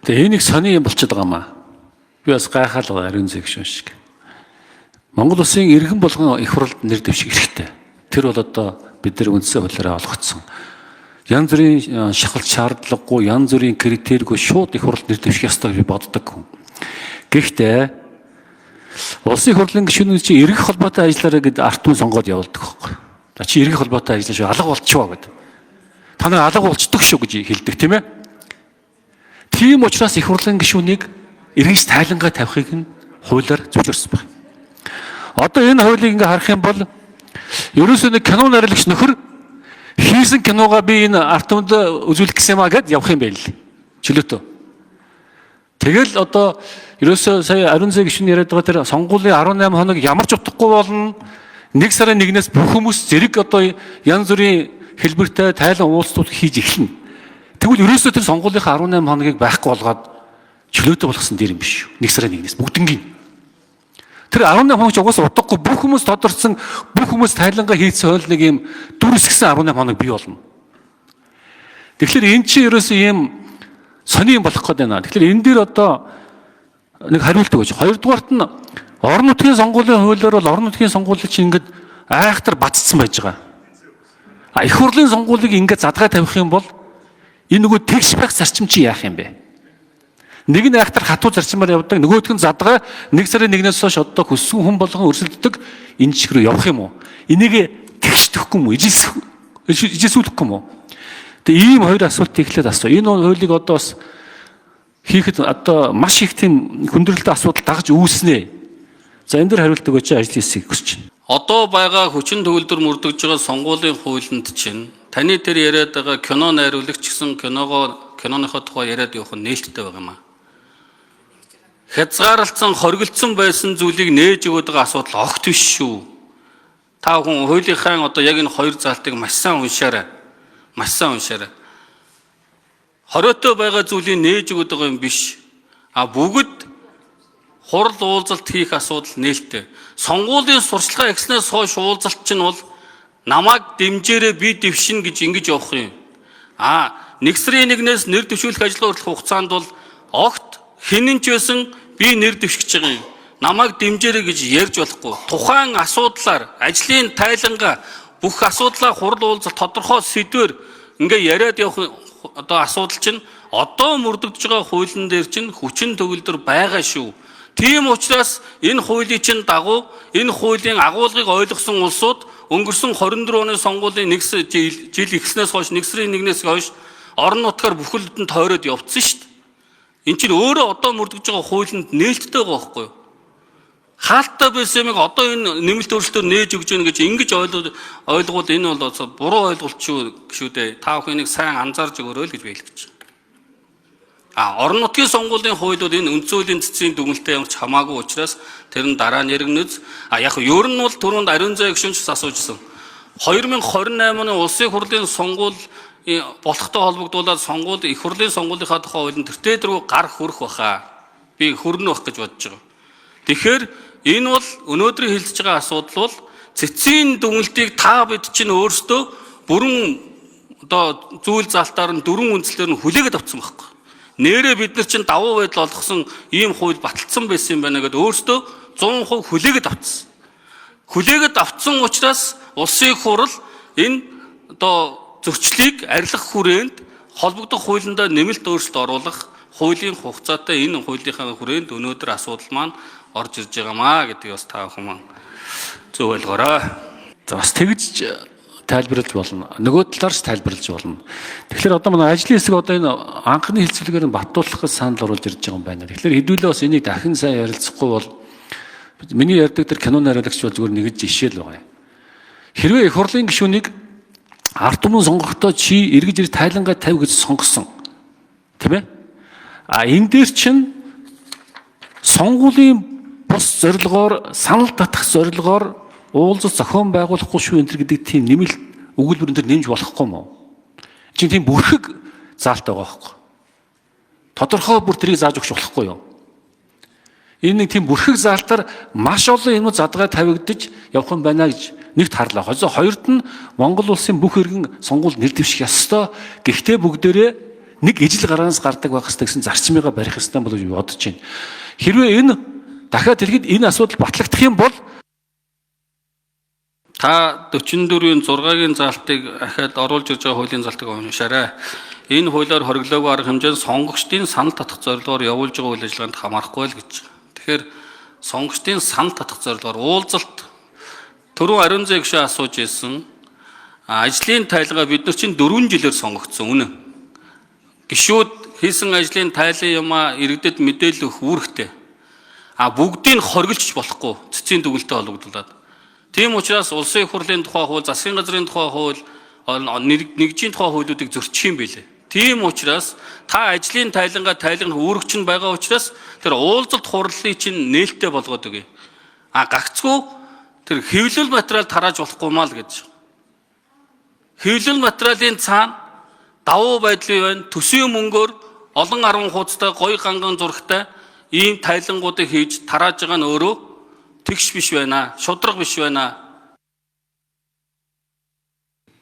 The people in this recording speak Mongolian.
Тэгээ энийг сони юм болчиход байгаа маа. Би бас гайхаад байгаа ариун зэг шиг. Монгол улсын иргэн болгон их хурлд нэр дэвших хэрэгтэй. Тэр бол одоо бид нар үндсээ хуулиараа олгогдсон. Янз бүрийн шахалт шаардлагагүй, янз бүрийн критерийгүй шууд их хурлд нэр дэвших ёстой гэж боддог. Гэхдээ улсын их хурлын гишүүнүүд чи иргэх холбоотой ажиллаараа гэд арт түмэн сонгоод явуулдаг байхгүй. За чи иргэх холбоотой ажиллаж алга болчихоо гэд. Та нар алга болчдөг шүү гэж хэлдэг тийм ээ. Тийм учраас их хурлын гишүүнийг эргэж тайлангаа тавихыг нь хуулиар зөвшөөрсөн байна. Одоо энэ хуулийг ингээ харах юм бол ерөөсөө нэг кино найруулагч нөхөр хийсэн киногаа би энэ арт түмэнд үзүүлэх гэсэн юм а гэд явах юм байл. Чөлөөтөө. Тэгэл одоо ерөөсөө сая ариун зэг гишүүн яриад байгаа тэр сонгуулийн 18 хоног ямар ч утгагүй болно. Нэг сарын нэгнээс бүх хүмүүс зэрэг одоо янз бүрийн хэлбэртэй тайлан уулзтууд хийж эхэлнэ. Тэгвэл ерөөсөө тэр сонгуулийнхаа 18 хоногийг байхгүй болгоод чөлөөтэй болгосон дэр юм биш шүү. Нэг сарын нэгнээс бүгднгийн. Тэр 18 хоног ч угаасаа удахгүй бүх хүмүүс тодорцсон бүх хүмүүс тайлангаа хийцэн хойл нэг юм дүрсгсэн 18 хоног бий болно. Тэгэхээр эн чинь ерөөсөө ийм сони юм болох гээд байна. Тэгэхээр энэ дээр одоо нэг хариулт өгөөч. Хоёрдугаарт нь орон нутгийн сонгуулийн хуулиар бол орон нутгийн сонгуулийн чинь ингээд айхтар бацсан байж байгаа. Их хурлын сонгуулийг ингээд задгай тавих юм бол энэ нөгөө тэгш байх зарчим чи яах юм бэ? Нэг нь айхтар хатуу зарчмаар явдаг, нөгөөх нь задгай нэг сарын нэгнээс хойш одоо хүссэн хүн болгон өрсөлддөг энэ чиг рүү явах юм уу? Энийг тэгшдэхгүй юм уу? Ижисүүлэхгүй юм уу? Тэгээ ийм хоёр асуулт эхлээд асуу. Энэ хуулийг одоо бас хийхэд одоо маш их тийм хүндрэлтэй асуудал дагаж үүснэ. За энэ дөр хариулт өгөөч ажил хийсийг хүсэж байна. Одоо байгаа хүчин төгөлдөр мөрдөж байгаа сонгуулийн хуулинд чинь таны тэр яриад байгаа кино найруулагч гэсэн киноныхоо тухай яриад явах нь нээлттэй байгаа юм аа. Хязгаарлалцсан, хоригдсон байсан зүйлийг нээж өгöd байгаа асуудал огт биш шүү. Та хүн хуулийнхаа одоо яг энэ хоёр залтыг маш сайн уншаарай. Маш сайн уншаарай. Хориотой байгаа зүйлийг нээж өгöd байгаа юм биш. Бүгд хурал уулзалт хийх асуудал нээлттэй. Сонгуулийн сурчлагаа ихснээс хойш уулзалт чинь бол намайг дэмжээрээ би дэвшин гэж ингэж явах юм. Нэг сарын нэгнээс нэр дэвшүүлэх ажлын хугацаанд бол огт хинэн ч байсан би нэр дэвшиж байгаа юм. Намайг дэмжээрэй гэж ярьж болохгүй. Тухайн асуудлаар ажлын тайлангаа бүх асуудлаа хурал уулзалт тодорхой сэдвээр ингээ яриад явах одоо асуудал чинь одоо мөрдөгдөж байгаа хуулийн дээр чинь хүчин төгөлдөр байгаа шүү. Тийм учраас энэ хуулийн чинь дагуу энэ хуулийн агуулгыг ойлгосон улсууд өнгөрсөн 24 оны сонгуулийн жил эхлснээс хойш 1 сарын 1-ээс хойш орон нутгаар бүхэлд нь тойроод явцсан шүү дээ. Энд чинь өөрөө одоо мөрдөгж байгаа хуулинд нээлттэй байгаа байхгүй юу? Хаалттай байсан юмыг одоо энэ нэмэлт өөрчлөлтөөр нээж өгж гэнэ гэж ингэж ойлгуул энэ бол буруу ойлголт шүү дээ. Та бүхэн энийг сайн анзаарж өгөөрэй л гэж хэлж байна. Орон нутгийн сонгуулийн хуулиуд энэ үндсэн хуулийн цэцгийн дүгнэлтэд ямар ч хамаагүй учраас тэр нь дараа нь яригнэз. Яг ер нь бол түрүүнд ариун зай гишүүнч асуужсэн. 2028 оны улсын хурлын сонгуул болохтой холбогдуулаад их хурлын сонгуулийнхаа тухай хуулийн тэртээ рүү гар хүрэх баха. Би хөрнө бах гэж бодож байгаа. Тэгэхээр энэ бол өнөөдрийн хэлж байгаа асуудал бол цэцгийн дүгнэлтийг та бид чинь өөрсдөө бүрэн одоо зүйл залтаар нь дөрвөн үндслээр нь хүлээгээд авсан байхгүй. Нэрээ бид нар чинь давуу байдал олгосон ийм хууль баталсан байсан юм байна гэдээ өөртөө 100% хүлээгээд авцсан. Хүлээгээд авцсан учраас улсын хурал энэ одоо зөрчлийг арилгах хүрээнд холбогдох хуулиндаа нэмэлт өөрчлөлт оруулах хуулийн хугацаатай энэ хуулийнхаа хүрээнд өнөөдөр асуудал маань орж ирж байгаамаа гэдгийг бас та хүмүүс зөв ойлгоорой. За бас тэгж тайлбарлаж болно. Нөгөө талаарч тайлбарлаж болно. Тэгэхээр одоо манай ажлын хэсэг одоо энэ анхны хэлцүүлгээр нь баттуулахыг санал оруулж ирж байгаа юм байна. Тэгэхээр хэдүүлээ бас энийг дахин сайн ярилцахгүй бол миний ярьдаг тэр кино найруулагч бол зүгээр нэг жишээ л байгаа юм. Хэрвээ их хурлын гишүүнийг ард түмэн сонгохдоо чи эргэж ирж тайлангаа тавь гэж сонгосон. Тийм ээ? Энэ дээр чинь сонгуулийн бус зорилгоор санал татах зорилгоор уулзалт зохион байгуулахгүй шүү энэ гэдэг тийм нэмэлт өгүүлбэр энэ нэмж болохгүй юм уу? Чинь тийм бүрхэг заалтай байгаа байхгүй. Тодорхой бүр тэрийг зааж өгч болохгүй юу? Энэ нэг тийм бүрхэг заалтаар маш олон юмуд задгай тавигдаж явах юм байна гэж нэгт харлаа. Хоёрт нь Монгол улсын бүх иргэн сонгуульд нэр дэвших ёстой. Гэхдээ бүгдээрээ нэг ижил гараанаас гардаг байх хэрэгтэй гэсэн зарчмыгаа барих ёстой болов уу бодож байна. Хэрвээ энэ дахиад хэлэхэд энэ асуудал батлагдах юм бол та 44-ийн 6-гийн залтыг ахаад оруулж ирж байгаа хуулийн залтыг уншаарай. Энэ хуулиар хориглоогүй арга хэмжээнд сонгогчдын санал татах зорилгоор явуулж байгаа үйл ажиллагаанд хамаарахгүй л гэж. Тэгэхээр сонгогчдын санал татах зорилгоор уулзалт түрүү ариун зэ гişэ асууж ирсэн ажлын тайлгаа бид нар чинь 4 жилээр сонгогдсон үнэ. Гишүүд хийсэн ажлын тайлан юмаа иргэдэд мэдээлэл өгөх үүрэгтэй. Бүгдийг хоригдож болохгүй цэцгийн дүгэлтэй холбогдуулаад. Тийм учраас улсын их хурлын тухай хууль, засгийн газрын тухай хууль, нэгжийн тухай хуулиудыг зөрчих юм билээ. Тийм учраас та ажлын тайлангаа тайлгах үүрэгч нь байгаа учраас тэр уулзалт хурлыг чинь нээлттэй болгоод өгье. Гагцгүй тэр хэвлэл материал тарааж болохгүй маа л гэж. Хэвлэл материалын цаана давуу байдлын байна, төсвийн мөнгөөр олон 10 хуудастай гоё ганган зурагтай ийм тайлангуудыг хийж тарааж байгаа нь өөрөө тэгш биш байна, шудраг биш байна.